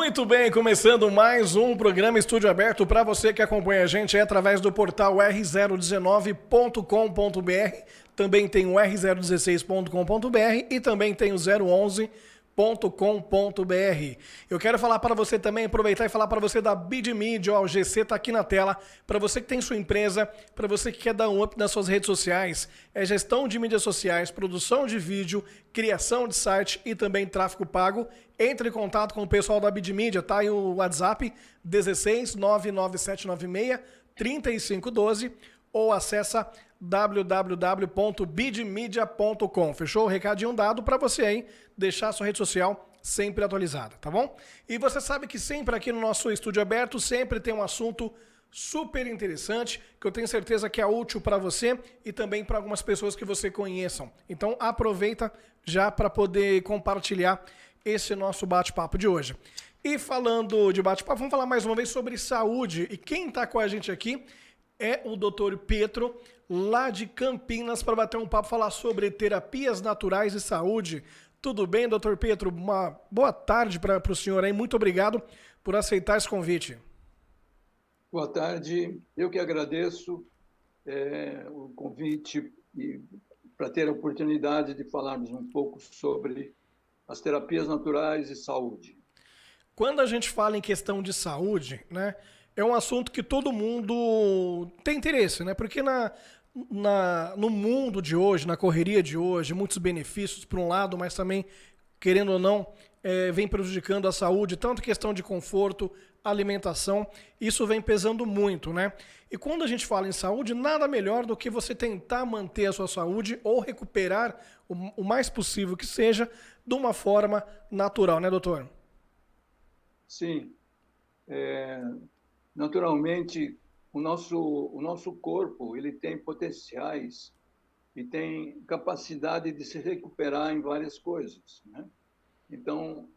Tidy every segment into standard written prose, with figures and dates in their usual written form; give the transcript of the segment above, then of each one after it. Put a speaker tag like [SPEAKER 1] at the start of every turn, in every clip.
[SPEAKER 1] Muito bem, começando mais um programa Estúdio Aberto para você que acompanha a gente através do portal r019.com.br, também tem o r016.com.br e também tem o 011.com.br. Eu quero falar para você também, aproveitar e falar para você da Bid Media, o GC está aqui na tela, para você que tem sua empresa, para você que quer dar um up nas suas redes sociais, é gestão de mídias sociais, produção de vídeo, criação de site e também tráfego pago. Entre em contato com o pessoal da Bid Media, tá aí o WhatsApp 16 99796 3512 ou acessa www.bidmedia.com. Fechou? Recadinho dado para você aí deixar a sua rede social sempre atualizada, tá bom? E você sabe que sempre aqui no nosso Estúdio Aberto sempre tem um assunto super interessante que eu tenho certeza que é útil para você e também para algumas pessoas que você conheçam. Então aproveita já para poder compartilhar esse nosso bate-papo de hoje. E falando de bate-papo, vamos falar mais uma vez sobre saúde. E quem está com a gente aqui é o Dr. Pietro, lá de Campinas, para bater um papo, falar sobre terapias naturais e saúde. Tudo bem, Dr. Pietro? Uma boa tarde para o senhor aí. Muito obrigado por aceitar esse convite.
[SPEAKER 2] Boa tarde. Eu que agradeço o convite para ter a oportunidade de falarmos um pouco sobre as terapias naturais e saúde.
[SPEAKER 1] Quando a gente fala em questão de saúde, né, é um assunto que todo mundo tem interesse, né? Porque no mundo de hoje, na correria de hoje, muitos benefícios por um lado, mas também, querendo ou não, vem prejudicando a saúde, tanto questão de conforto, alimentação, isso vem pesando muito, né? E quando a gente fala em saúde, nada melhor do que você tentar manter a sua saúde ou recuperar o mais possível que seja de uma forma natural, né, doutor?
[SPEAKER 2] Sim. Naturalmente, o nosso corpo ele tem potenciais e tem capacidade de se recuperar em várias coisas, né? Então,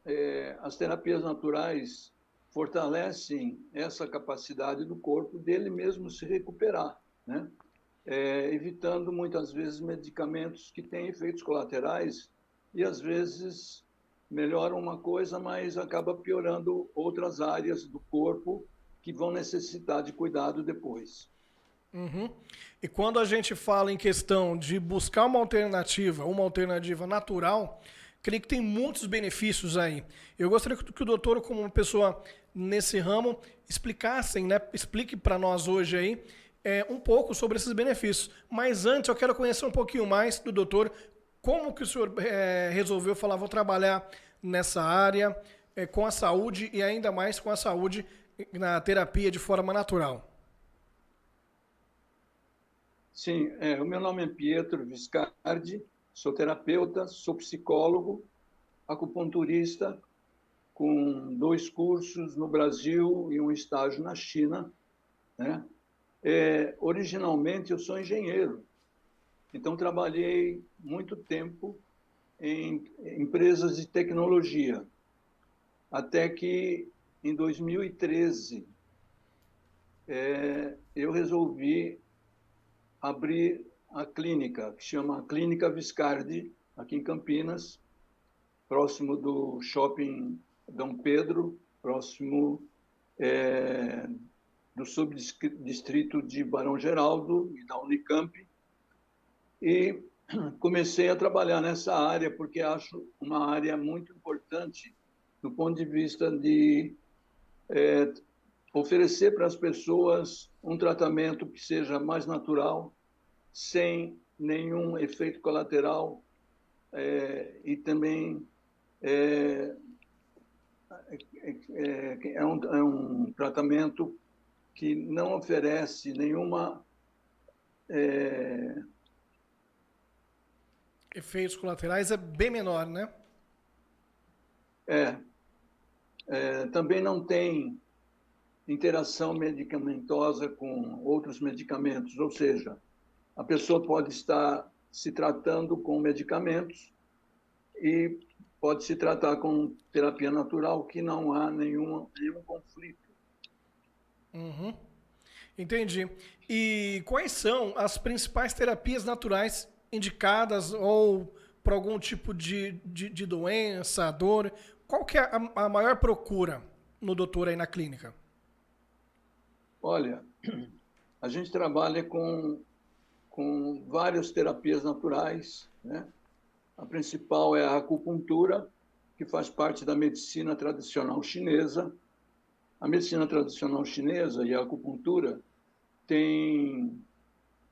[SPEAKER 2] as terapias naturais fortalecem essa capacidade do corpo dele mesmo se recuperar, né? Evitando muitas vezes medicamentos que têm efeitos colaterais e às vezes melhoram uma coisa, mas acaba piorando outras áreas do corpo que vão necessitar de cuidado depois.
[SPEAKER 1] Uhum. E quando a gente fala em questão de buscar uma alternativa natural, creio que tem muitos benefícios aí. Eu gostaria que o doutor, como uma pessoa nesse ramo, explique para nós hoje aí um pouco sobre esses benefícios. Mas antes eu quero conhecer um pouquinho mais do doutor, como que o senhor resolveu falar, vou trabalhar nessa área com a saúde e ainda mais com a saúde na terapia de forma natural.
[SPEAKER 2] Sim, o meu nome é Pietro Viscardi, sou terapeuta, sou psicólogo, acupunturista, com 2 cursos no Brasil e um estágio na China, né? Originalmente, eu sou engenheiro, então trabalhei muito tempo em empresas de tecnologia, até que, em 2013, eu resolvi abrir a clínica, que chama Clínica Viscardi, aqui em Campinas, próximo do Shopping Dom Pedro, próximo do subdistrito de Barão Geraldo e da Unicamp. E comecei a trabalhar nessa área porque acho uma área muito importante do ponto de vista de oferecer para as pessoas um tratamento que seja mais natural, sem nenhum efeito colateral, e também é um tratamento que não oferece nenhuma
[SPEAKER 1] Efeitos colaterais é bem menor, né?
[SPEAKER 2] Também não tem interação medicamentosa com outros medicamentos, ou seja, a pessoa pode estar se tratando com medicamentos e pode se tratar com terapia natural, que não há nenhum conflito.
[SPEAKER 1] Uhum. Entendi. E quais são as principais terapias naturais indicadas ou para algum tipo de doença, dor? Qual que é a maior procura no doutor aí na clínica?
[SPEAKER 2] Olha, a gente trabalha com várias terapias naturais, né? A principal é a acupuntura, que faz parte da medicina tradicional chinesa. A medicina tradicional chinesa e a acupuntura têm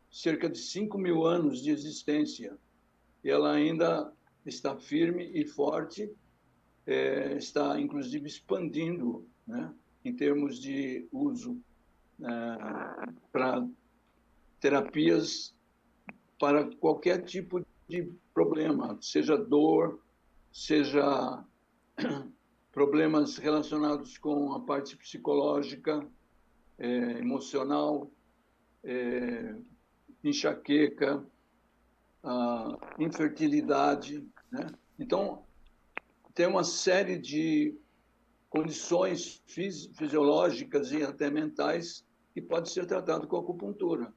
[SPEAKER 2] cerca de 5.000 anos de existência. E ela ainda está firme e forte, está inclusive expandindo, né, em termos de uso para terapias para qualquer tipo de problema, seja dor, seja problemas relacionados com a parte psicológica, emocional, enxaqueca, infertilidade, né? Então, tem uma série de condições fisiológicas e até mentais que pode ser tratado com a acupuntura.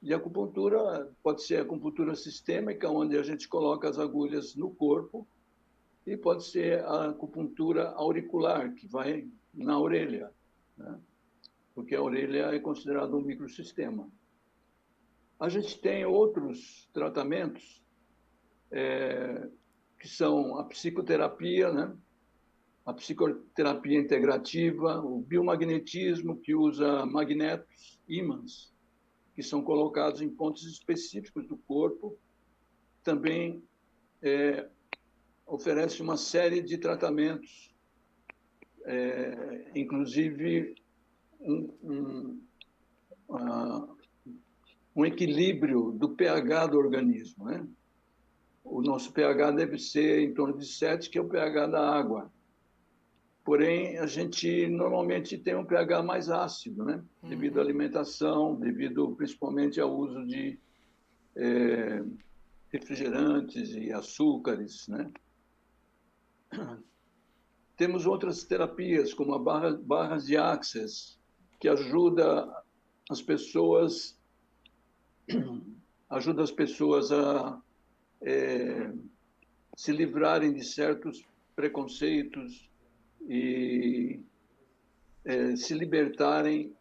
[SPEAKER 2] E a acupuntura pode ser a acupuntura sistêmica, onde a gente coloca as agulhas no corpo, e pode ser a acupuntura auricular, que vai na orelha, né? Porque a orelha é considerada um microsistema. A gente tem outros tratamentos que são a psicoterapia, né? A psicoterapia integrativa, o biomagnetismo, que usa magnetos, ímãs, que são colocados em pontos específicos do corpo. Também oferece uma série de tratamentos, inclusive um equilíbrio do pH do organismo, né? O nosso pH deve ser em torno de 7, que é o pH da água. Porém, a gente normalmente tem um pH mais ácido, né? Devido à alimentação, devido principalmente ao uso de refrigerantes e açúcares, né? Temos outras terapias, como a barras de Access, que ajuda as pessoas a se livrarem de certos preconceitos e se libertarem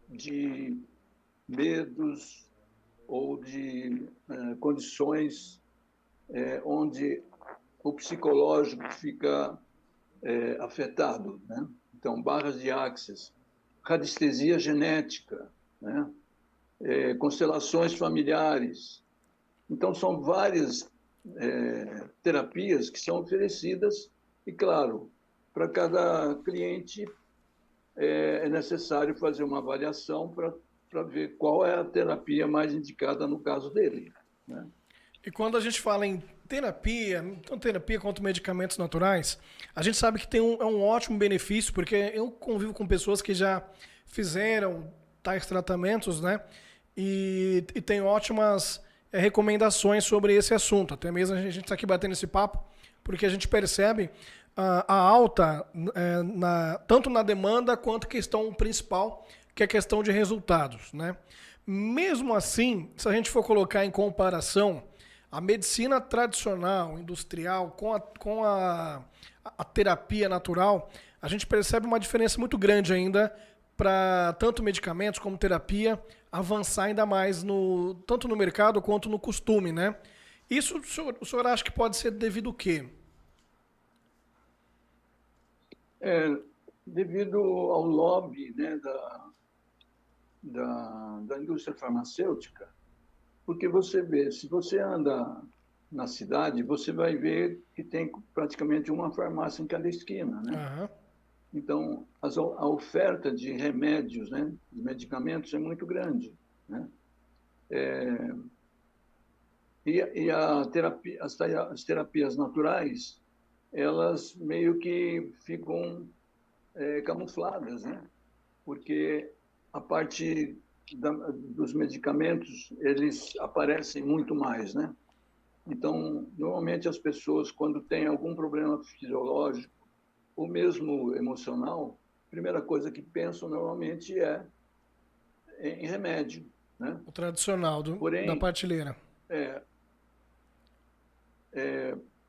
[SPEAKER 2] de medos ou de condições onde o psicológico fica afetado, né? Então, barras de Access, radiestesia genética, né? Constelações familiares. Então, são várias terapias que são oferecidas e, claro, para cada cliente é necessário fazer uma avaliação para ver qual é a terapia mais indicada no caso dele, né?
[SPEAKER 1] E quando a gente fala em terapia, tanto terapia quanto medicamentos naturais, a gente sabe que tem um ótimo benefício, porque eu convivo com pessoas que já fizeram tais tratamentos, né? E tem ótimas recomendações sobre esse assunto. Até mesmo a gente está aqui batendo esse papo, porque a gente percebe a alta tanto na demanda quanto questão principal, que é a questão de resultados, né? Mesmo assim, se a gente for colocar em comparação a medicina tradicional, industrial, com a terapia natural, a gente percebe uma diferença muito grande ainda para tanto medicamentos como terapia avançar ainda mais tanto no mercado quanto no costume, né? Isso o senhor acha que pode ser devido ao quê?
[SPEAKER 2] Devido ao lobby, né, da indústria farmacêutica, porque você vê, se você anda na cidade, você vai ver que tem praticamente uma farmácia em cada esquina, né?
[SPEAKER 1] Aham.
[SPEAKER 2] Então, a oferta de remédios, né, de medicamentos é muito grande, né? E a terapia, as terapias naturais, elas meio que ficam camufladas, né? Porque a parte dos medicamentos, eles aparecem muito mais, né? Então, normalmente as pessoas, quando têm algum problema fisiológico ou mesmo emocional, a primeira coisa que pensam normalmente é em remédio, né?
[SPEAKER 1] O tradicional da
[SPEAKER 2] Porém,
[SPEAKER 1] prateleira.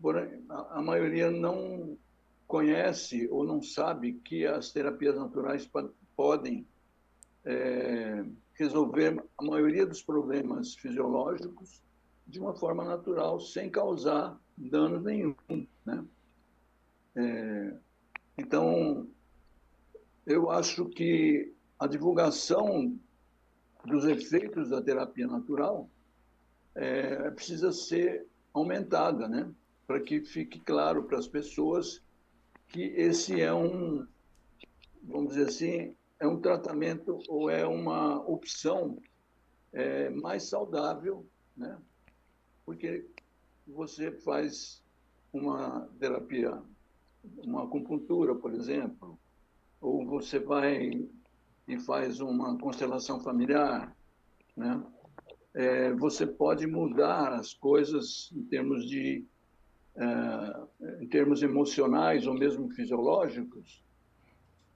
[SPEAKER 2] porém a maioria não conhece ou não sabe que as terapias naturais podem resolver a maioria dos problemas fisiológicos de uma forma natural, sem causar dano nenhum, né? Então, eu acho que a divulgação dos efeitos da terapia natural precisa ser aumentada, né? Para que fique claro para as pessoas que esse é vamos dizer assim, é um tratamento ou é uma opção mais saudável, né? Porque você faz uma terapia, uma acupuntura, por exemplo, ou você vai e faz uma constelação familiar, né? Você pode mudar as coisas em termos emocionais ou mesmo fisiológicos,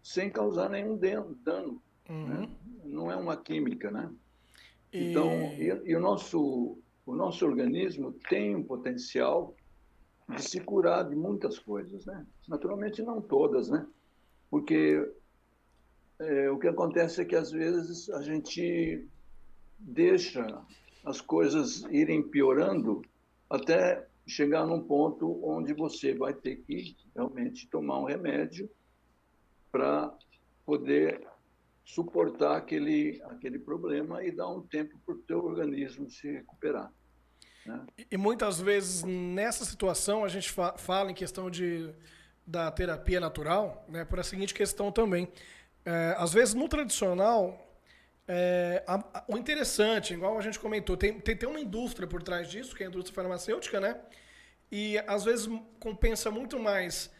[SPEAKER 2] sem causar nenhum dano, né?
[SPEAKER 1] Uhum.
[SPEAKER 2] Não é uma química, né? Então,
[SPEAKER 1] E
[SPEAKER 2] o nosso organismo tem um potencial de se curar de muitas coisas, né? Naturalmente não todas, né? Porque o que acontece é que às vezes a gente deixa as coisas irem piorando até chegar num ponto onde você vai ter que realmente tomar um remédio para poder suportar aquele problema e dar um tempo para o teu organismo se recuperar, né?
[SPEAKER 1] E muitas vezes nessa situação a gente fala em questão da terapia natural, né, por a seguinte questão também. Às vezes no tradicional, o interessante, igual a gente comentou, tem uma indústria por trás disso, que é a indústria farmacêutica, né? E às vezes compensa muito mais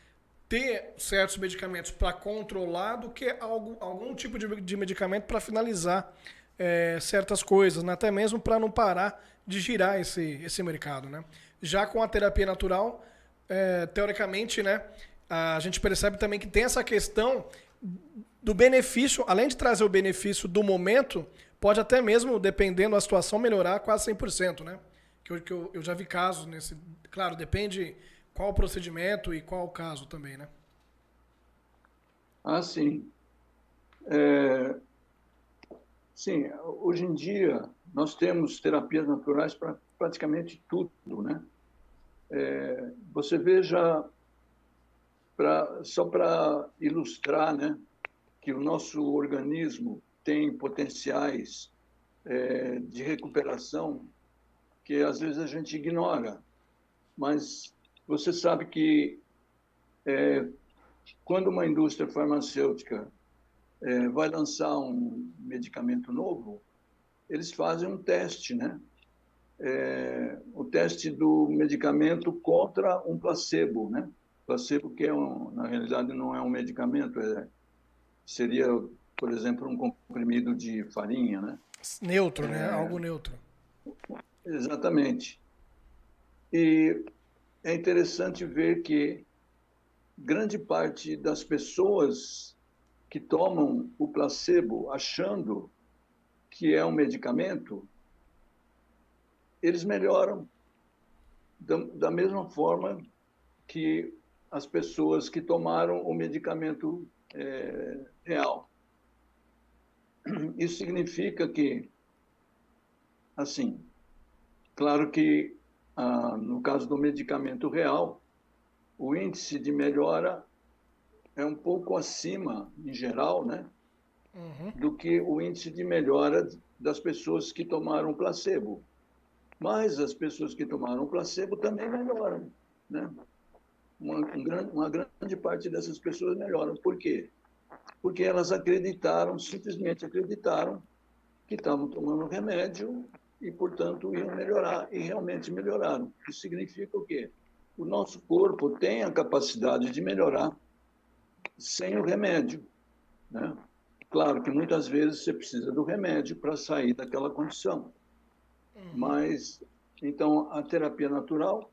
[SPEAKER 1] ter certos medicamentos para controlar do que algum tipo de medicamento para finalizar certas coisas, né? Até mesmo para não parar de girar esse mercado, né? Já com a terapia natural, teoricamente, né, a gente percebe também que tem essa questão do benefício, além de trazer o benefício do momento, pode até mesmo, dependendo da situação, melhorar quase 100%, né? Eu já vi casos nesse... Claro, depende qual o procedimento e qual o caso também, né?
[SPEAKER 2] Ah, sim. Sim, hoje em dia nós temos terapias naturais para praticamente tudo, né? Você veja, só para ilustrar, né, que o nosso organismo tem potenciais de recuperação que às vezes a gente ignora, mas você sabe que quando uma indústria farmacêutica vai lançar um medicamento novo, eles fazem um teste, né? O teste do medicamento contra um placebo, né? Placebo que na realidade não é um medicamento, seria, por exemplo, um comprimido de farinha, né?
[SPEAKER 1] Neutro, né? Algo neutro.
[SPEAKER 2] Exatamente. E é interessante ver que grande parte das pessoas que tomam o placebo achando que é um medicamento, eles melhoram da mesma forma que as pessoas que tomaram o medicamento real. Isso significa que, assim, claro que no caso do medicamento real, o índice de melhora é um pouco acima, em geral, né, do que o índice de melhora das pessoas que tomaram placebo. Mas as pessoas que tomaram placebo também melhoram, né? Uma grande parte dessas pessoas melhoram. Por quê? Porque elas acreditaram, simplesmente acreditaram que estavam tomando remédio e, portanto, iam melhorar. E realmente melhoraram. Isso significa o quê? O nosso corpo tem a capacidade de melhorar sem o remédio, né? Claro que muitas vezes você precisa do remédio para sair daquela condição. Mas, então, a terapia natural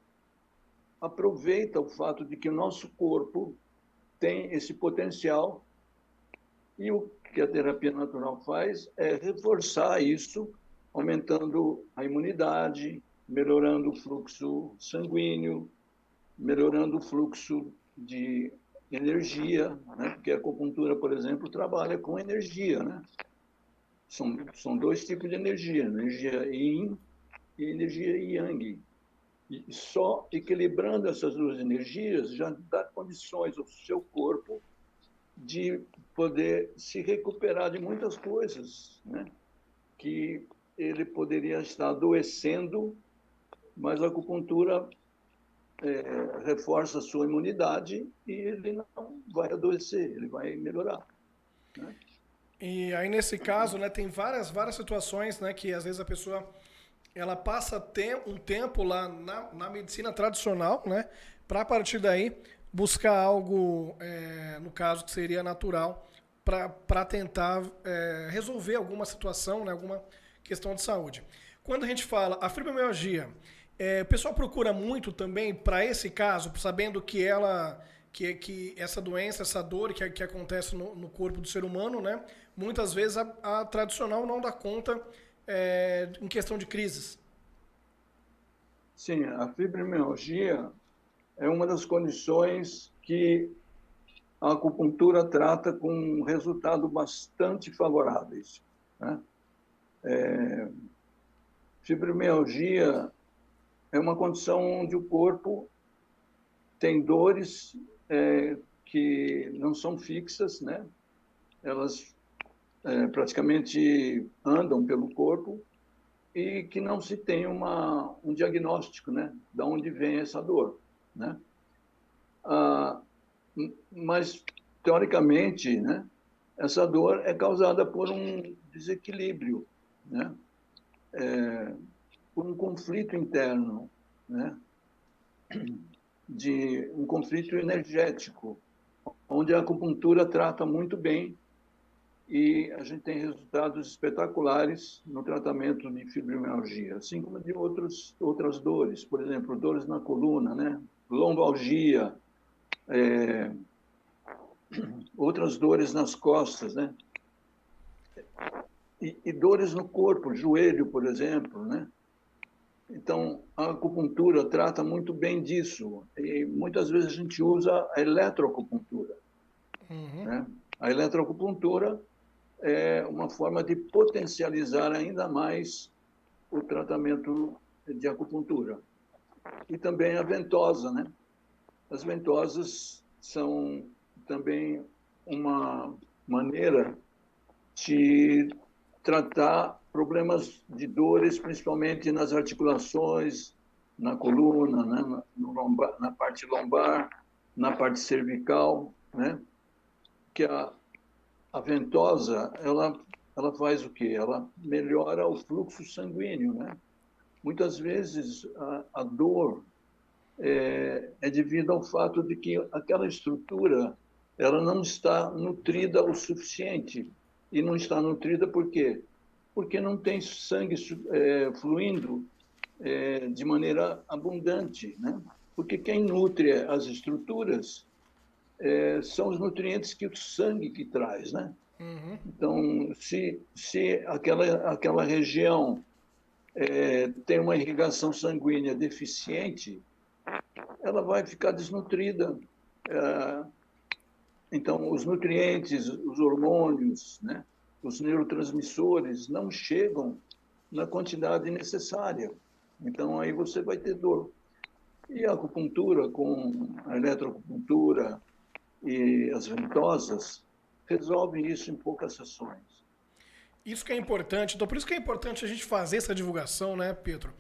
[SPEAKER 2] aproveita o fato de que o nosso corpo tem esse potencial e o que a terapia natural faz é reforçar isso, aumentando a imunidade, melhorando o fluxo sanguíneo, melhorando o fluxo energia, né? Porque a acupuntura, por exemplo, trabalha com energia, né? São dois tipos de energia yin e energia yang. E só equilibrando essas duas energias já dá condições ao seu corpo de poder se recuperar de muitas coisas, né? Que ele poderia estar adoecendo, mas a acupuntura reforça a sua imunidade e ele não vai adoecer, ele vai melhorar, né?
[SPEAKER 1] E aí, nesse caso, né, tem várias situações, né, que às vezes a pessoa ela passa um tempo lá na medicina tradicional, né, para a partir daí buscar algo, no caso que seria natural, para tentar resolver alguma situação, né, alguma questão de saúde. Quando a gente fala a fibromialgia, o pessoal procura muito também para esse caso, sabendo que que essa doença, essa dor que acontece no corpo do ser humano, né? Muitas vezes a tradicional não dá conta em questão de crises.
[SPEAKER 2] Sim, a fibromialgia é uma das condições que a acupuntura trata com um resultado bastante favoráveis, né? Fibromialgia é uma condição onde o corpo tem dores que não são fixas, né? Elas praticamente andam pelo corpo e que não se tem um diagnóstico, né? De onde vem essa dor, né? Mas, teoricamente, né? Essa dor é causada por um desequilíbrio, né? Por um conflito interno, né? De um conflito energético, onde a acupuntura trata muito bem e a gente tem resultados espetaculares no tratamento de fibromialgia, assim como de outras dores, por exemplo, dores na coluna, né? Lombalgia, outras dores nas costas, né? E dores no corpo, joelho, por exemplo, né? Então, a acupuntura trata muito bem disso. E muitas vezes a gente usa a eletroacupuntura, né? A eletroacupuntura é uma forma de potencializar ainda mais o tratamento de acupuntura. E também a ventosa, né? As ventosas são também uma maneira de tratar problemas de dores, principalmente nas articulações, na coluna, né? Na parte lombar, na parte cervical, né? Que a ventosa, ela faz o quê? Ela melhora o fluxo sanguíneo, né? Muitas vezes a dor é devido ao fato de que aquela estrutura ela não está nutrida o suficiente. E não está nutrida por quê? Porque não tem sangue fluindo de maneira abundante, né? Porque quem nutre as estruturas são os nutrientes que o sangue que traz, né? Então, se aquela região tem uma irrigação sanguínea deficiente, ela vai ficar desnutrida. Então, os nutrientes, os hormônios, né, os neurotransmissores não chegam na quantidade necessária. Então, aí você vai ter dor. E a acupuntura, com a eletroacupuntura e as ventosas, resolvem isso em poucas sessões.
[SPEAKER 1] Isso que é importante. Então, por isso que é importante a gente fazer essa divulgação, né, Pedro?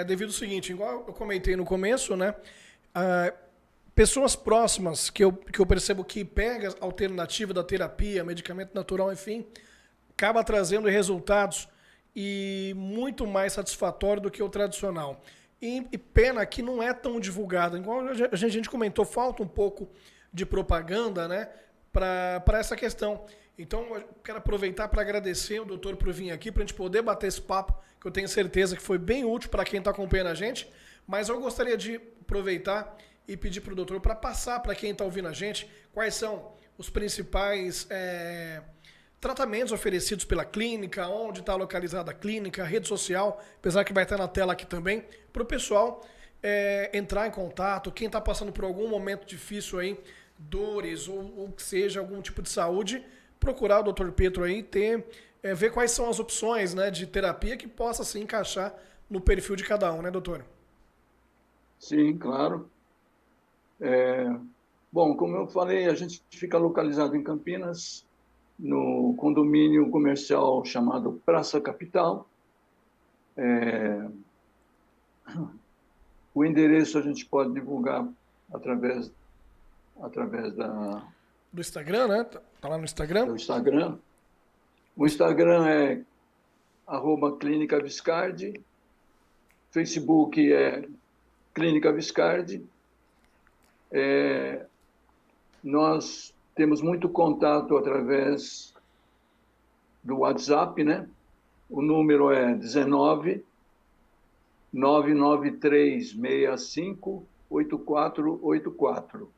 [SPEAKER 1] Devido ao seguinte, igual eu comentei no começo, né? Pessoas próximas que eu percebo que pega a alternativa da terapia, medicamento natural, enfim, acaba trazendo resultados e muito mais satisfatório do que o tradicional. E pena que não é tão divulgado. Igual a gente comentou, falta um pouco de propaganda, né, para essa questão. Então, eu quero aproveitar para agradecer o doutor por vir aqui, para a gente poder bater esse papo, que eu tenho certeza que foi bem útil para quem está acompanhando a gente. Mas eu gostaria de aproveitar e pedir para o doutor para passar para quem está ouvindo a gente quais são os principais tratamentos oferecidos pela clínica, onde está localizada a clínica, a rede social, apesar que vai estar na tela aqui também, para o pessoal entrar em contato, quem está passando por algum momento difícil aí dores ou que seja algum tipo de saúde, procurar o Dr. Pietro aí, ver quais são as opções, né, de terapia que possa se encaixar no perfil de cada um, né, doutor?
[SPEAKER 2] Sim, claro. Bom, como eu falei, a gente fica localizado em Campinas, no condomínio comercial chamado Praça Capital. O endereço a gente pode divulgar através
[SPEAKER 1] Do Instagram, né? Tá lá no Instagram.
[SPEAKER 2] do Instagram. O Instagram é @Clínica Viscardi, Facebook é Clínica Viscardi. Nós temos muito contato através do WhatsApp, né? O número é 19 99365 8484.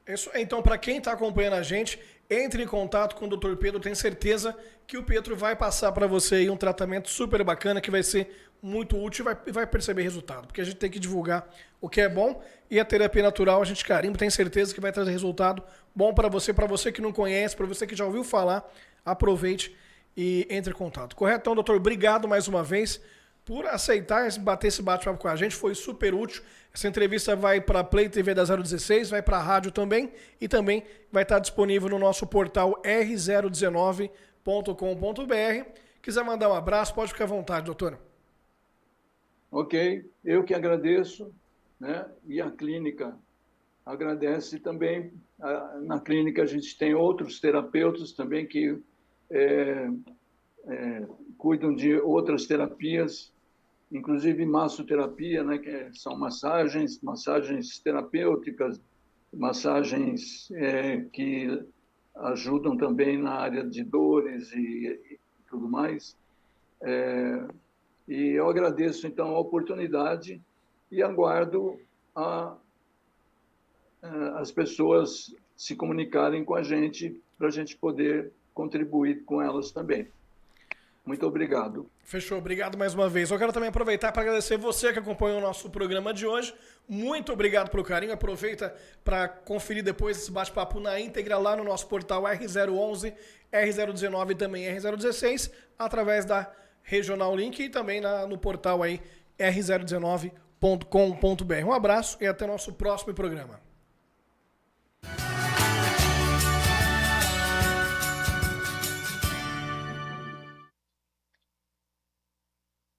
[SPEAKER 1] Isso, então, para quem está acompanhando a gente, entre em contato com o Dr. Pedro. Tenho certeza que o Pedro vai passar para você aí um tratamento super bacana que vai ser muito útil e vai perceber resultado. Porque a gente tem que divulgar o que é bom e a terapia natural a gente carimba. Tenho certeza que vai trazer resultado bom para você que não conhece, para você que já ouviu falar. Aproveite e entre em contato. Correto? Então, doutor, obrigado mais uma vez por aceitar bater esse bate-papo com a gente. Foi super útil. Essa entrevista vai para a Play TV da 016, vai para a rádio também e também vai estar disponível no nosso portal r019.com.br. Quiser mandar um abraço, pode ficar à vontade, doutor.
[SPEAKER 2] Ok, eu que agradeço, né? E a clínica agradece também. Na clínica a gente tem outros terapeutas também que cuidam de outras terapias, inclusive massoterapia, né, que são massagens terapêuticas, massagens que ajudam também na área de dores e tudo mais. E eu agradeço, então, a oportunidade e aguardo as pessoas se comunicarem com a gente para a gente poder contribuir com elas também. Muito obrigado.
[SPEAKER 1] Fechou, obrigado mais uma vez. Eu quero também aproveitar para agradecer você que acompanhou o nosso programa de hoje. Muito obrigado pelo carinho. Aproveita para conferir depois esse bate-papo na íntegra lá no nosso portal R011, R019 e também R016, através da Regional Link e também no portal aí r019.com.br. Um abraço e até o nosso próximo programa.